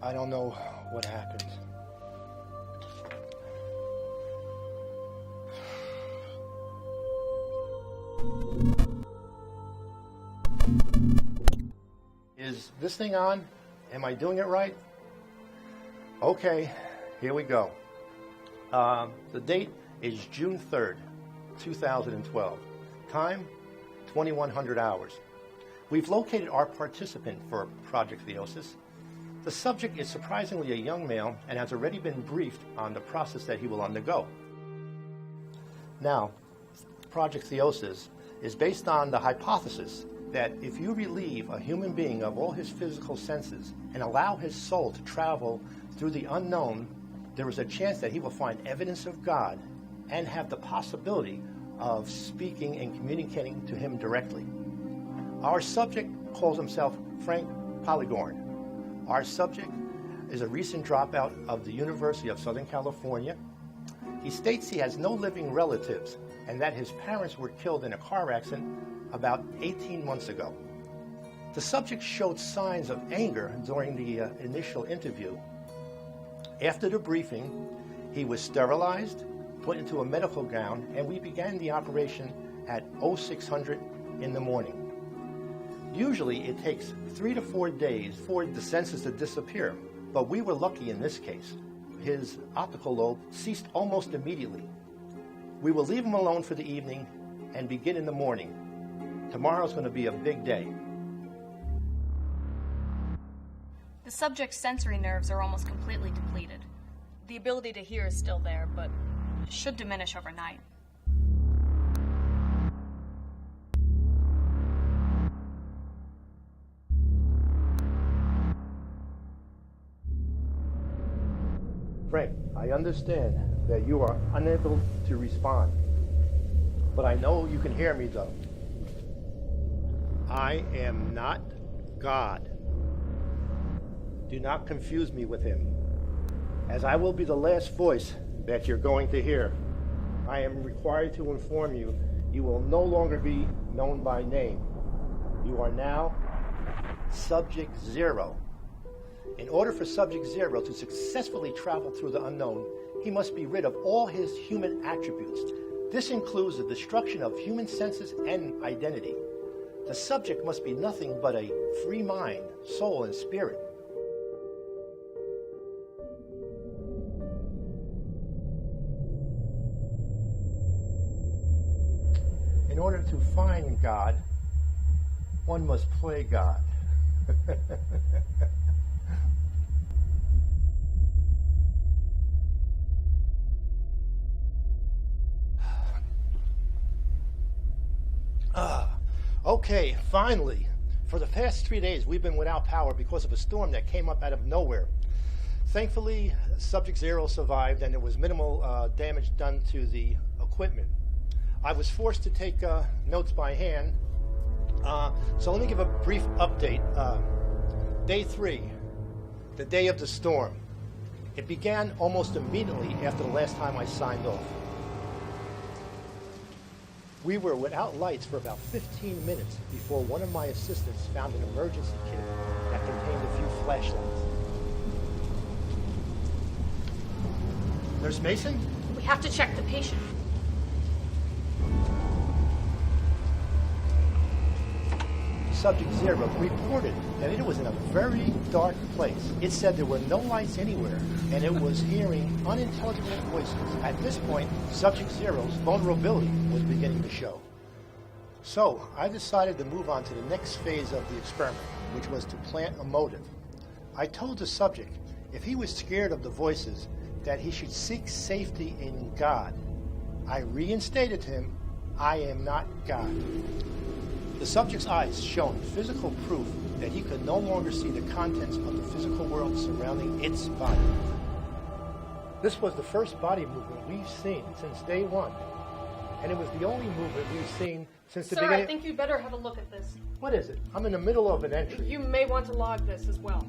I don't know what happened. Is this thing on? Am I doing it right? Okay, here we go. The date is June 3rd, 2012. Time, 2100 hours. We've located our participant for Project Theosis. The subject is surprisingly a young male and has already been briefed on the process that he will undergo. Now, Project Theosis is based on the hypothesis that if you relieve a human being of all his physical senses and allow his soul to travel through the unknown, there is a chance that he will find evidence of God and have the possibility of speaking and communicating to him directly. Our subject calls himself Frank Polygorn. Our subject is a recent dropout of the University of Southern California. He states he has no living relatives and that his parents were killed in a car accident about 18 months ago. The subject showed signs of anger during the initial interview. After the briefing, he was sterilized, put into a medical gown, and we began the operation at 0600 in the morning. Usually it takes 3 to 4 days for the senses to disappear, but we were lucky in this case. His optical lobe ceased almost immediately. We will leave him alone for the evening and begin in the morning. Tomorrow's going to be a big day. The subject's sensory nerves are almost completely depleted. The ability to hear is still there, but should diminish overnight. Frank, I understand that you are unable to respond, but I know you can hear me though. I am not God. Do not confuse me with him, as I will be the last voice that you're going to hear. I am required to inform you, you will no longer be known by name. You are now Subject Zero. In order for Subject Zero to successfully travel through the unknown, he must be rid of all his human attributes. This includes the destruction of human senses and identity. The subject must be nothing but a free mind, soul, and spirit. In order to find God, one must play God. Okay, finally. For the past 3 days, we've been without power because of a storm that came up out of nowhere. Thankfully, Subject Zero survived, and there was minimal damage done to the equipment. I was forced to take notes by hand, so let me give a brief update. Day 3, the day of the storm. It began almost immediately after the last time I signed off. We were without lights for about 15 minutes before one of my assistants found an emergency kit that contained a few flashlights. Nurse Mason? We have to check the patient. Subject Zero reported that it was in a very dark place. It said there were no lights anywhere, and it was hearing unintelligible voices. At this point, Subject Zero's vulnerability was beginning to show. So I decided to move on to the next phase of the experiment, which was to plant a motive. I told the subject if he was scared of the voices, that he should seek safety in God. I reinstated to him, I am not God. The subject's eyes shone physical proof that he could no longer see the contents of the physical world surrounding its body. This was the first body movement we've seen since day one, and it was the only movement we've seen since the beginning. Sir, I think you'd better have a look at this. What is it? I'm in the middle of an entry. You may want to log this as well.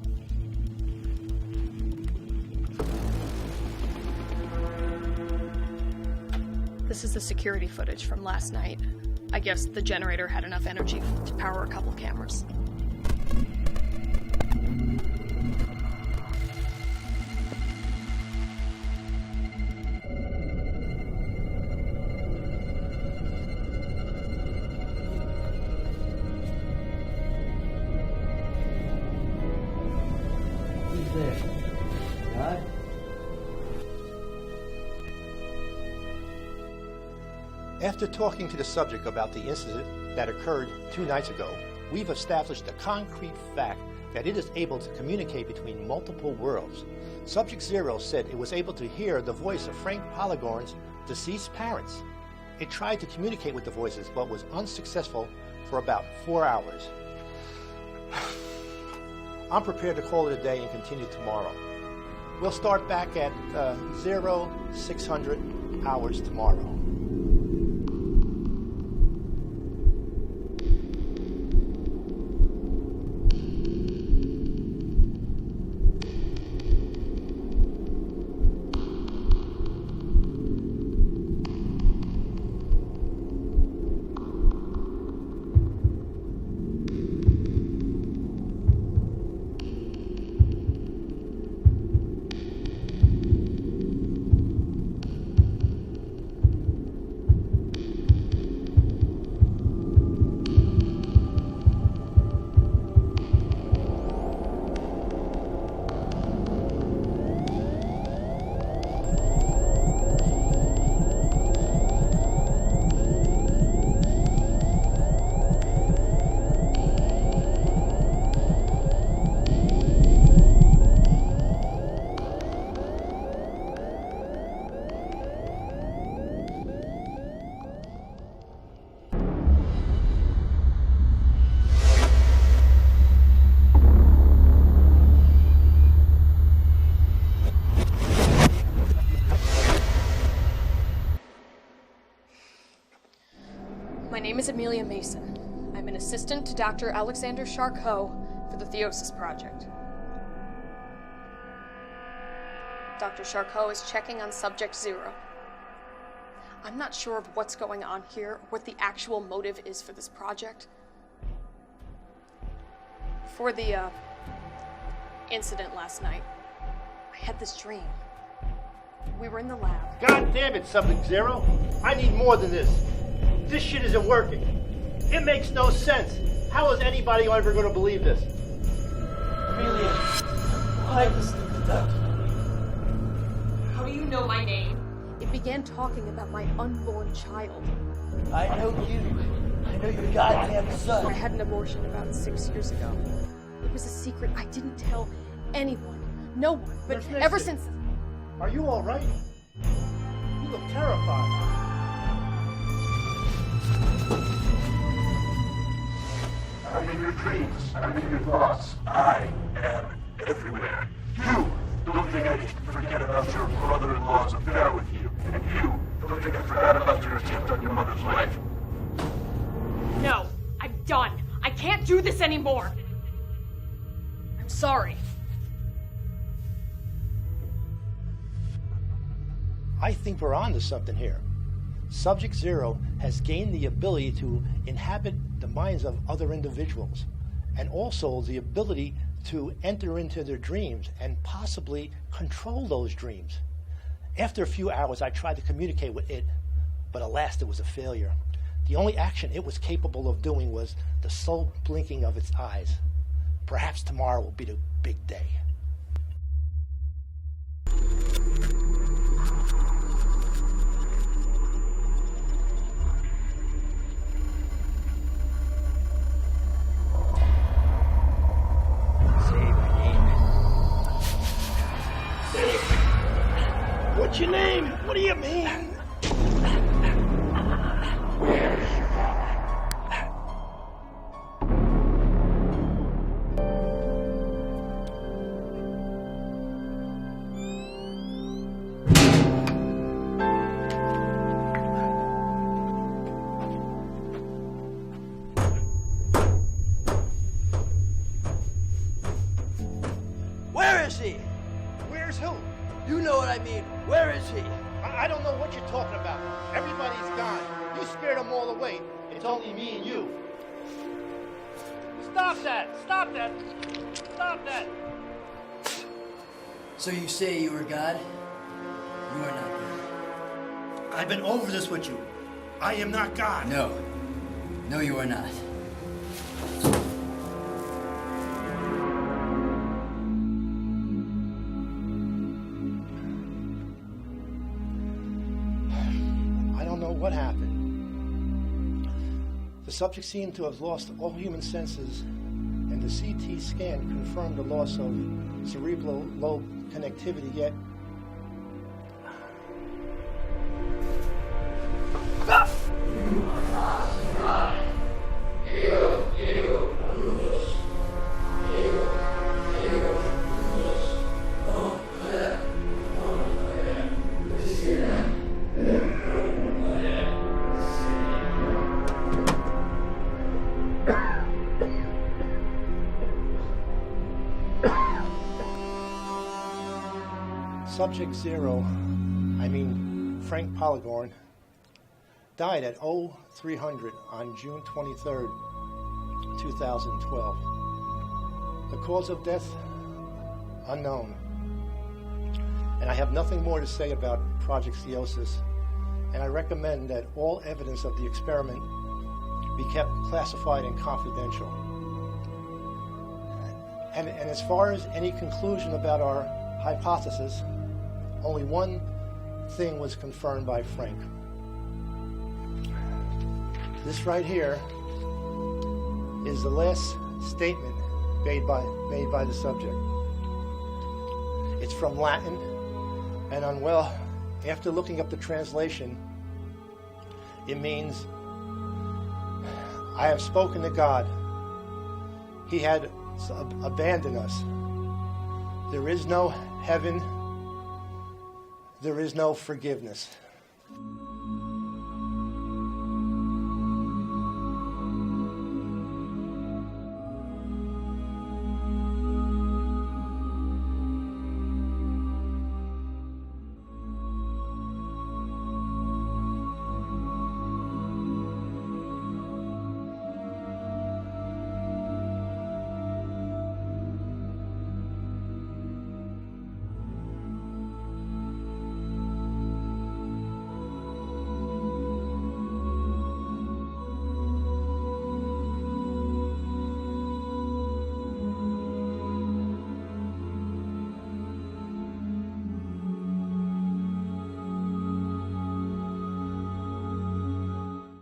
This is the security footage from last night. I guess the generator had enough energy to power a couple cameras. After talking to the subject about the incident that occurred 2 nights ago, we've established a concrete fact that it is able to communicate between multiple worlds. Subject 0 said it was able to hear the voice of Frank Polygore's deceased parents. It tried to communicate with the voices, but was unsuccessful for about 4 hours. I'm prepared to call it a day and continue tomorrow. We'll start back at 0600 hours tomorrow. My name is Amelia Mason. I'm an assistant to Dr. Alexander Charcot for the Theosis Project. Dr. Charcot is checking on Subject 0. I'm not sure of what's going on here or what the actual motive is for this project. Before the incident last night, I had this dream. We were in the lab. God damn it, Subject 0. I need more than this. This shit isn't working. It makes no sense. How is anybody ever going to believe this? Amelia, why does the conductor? How do you know my name? It began talking about my unborn child. I know you. I know your goddamn son. I had an abortion about 6 years ago. It was a secret I didn't tell anyone. No one. But Nurse ever Mason, since... Are you all right? You look terrified. I'm in your dreams. I'm in your thoughts. I am everywhere. You don't think I can forget about your brother-in-law's affair with you. And you don't think I forgot about your attempt on your mother's life. No, I'm done. I can't do this anymore. I'm sorry. I think we're on to something here. Subject 0 has gained the ability to inhabit the minds of other individuals, and also the ability to enter into their dreams and possibly control those dreams. After a few hours, I tried to communicate with it, but alas, it was a failure. The only action it was capable of doing was the slow blinking of its eyes. Perhaps tomorrow will be the big day. What's your name? What do you mean? Where is he? Where's who? You know what I mean. Where is he? I don't know what you're talking about. Everybody's gone. You scared them all away. It's only me and you. Stop that! Stop that! Stop that! So you say you are God? You are not God. I've been over this with you. I am not God. No. No, you are not. I don't know what happened. subject seemed to have lost all human senses, and the CT scan confirmed the loss of cerebral lobe connectivity, yet Subject Zero, Frank Polygorn, died at 0300 on June 23rd, 2012. The cause of death, unknown. And I have nothing more to say about Project Theosis, and I recommend that all evidence of the experiment be kept classified and confidential. And as far as any conclusion about our hypothesis, only one thing was confirmed by Frank. This right here is the last statement made by the subject. It's from Latin, and after looking up the translation, it means, I have spoken to God. He had abandoned us. There is no heaven. There is no forgiveness.